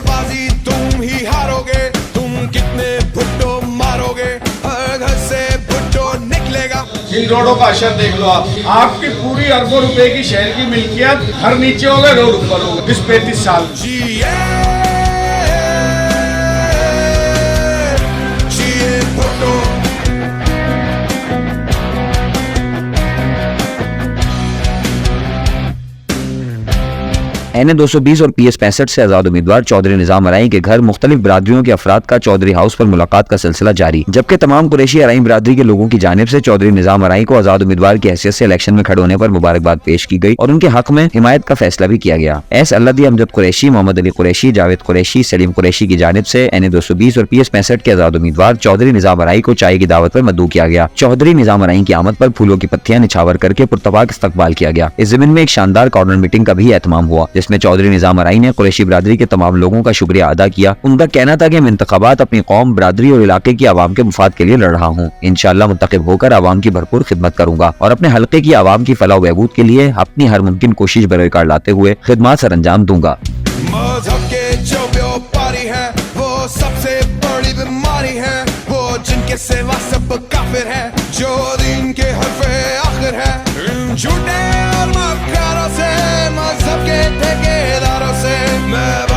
बाजी तुम ही हारोगे, तुम कितने भुट्टो मारोगे, हर घर से भुट्टो निकलेगा। इन रोडों का असर देख लो आप, आपकी पूरी अरबों रुपए की शहर की मिल्कियत घर नीचे हो गए, रोड ऊपर हो गए इस 35 साल में। NA 220 और PS 65 से आजाद उम्मीदवार चौधरी निजाम अराई के घर मुख्तलिफ बरादरियों के अफराद का चौधरी हाउस पर मुलाकात का सिलसिला जारी, जबकि तमाम कुरैशी अराई बरादरी के लोगों की जानिब से चौधरी निजाम अराई को आजाद उम्मीदवार की हैसियत से इलेक्शन में खड़े होने पर मुबारकबाद पेश की गई और उनके हक में हिमायत का फैसला भी किया गया। एस अल्लादी अमजद कुरैशी, मोहम्मद अली कुरैशी, जावेद कुरैशी, सलीम कुरैशी की जानिब से NA 220 और PS 65 के आजाद उम्मीदवार चौधरी निजाम अराई को चाय की दावत पर मद्दू किया गया। चौधरी निजाम अराई की आमद पर फूलों की पत्तियां निछावर करके पुरतबाक इस्तकबाल किया गया। इस जमीन में एक शानदार कॉर्नर मीटिंग का भी एहतमाम हुआ, जिसमें चौधरी निजाम अराई ने कुरैशी बरादरी के तमाम लोगों का शुक्रिया अदा किया। उनका कहना था कि मैं इंतखाबात अपनी कौम, बरादरी और इलाके की आवाम के मुफाद के लिए लड़ रहा हूँ। इंशाअल्लाह मुंतखब होकर आवाम की भरपूर खिदमत करूंगा और अपने हल्के की आवाम की फलाह बहबूद के लिए अपनी हर मुमकिन कोशिश बरोकार लाते हुए खिदमत सर अंजाम दूंगा। मजहब के जो व्यापारी है वो सबसे बड़ी बीमारी है, वो जिनके सिवा सब काफिर है, जो दीन के हरफे आखिर है। झूठे और मक्कारों से, मजहब के ठेकेदारों से मैं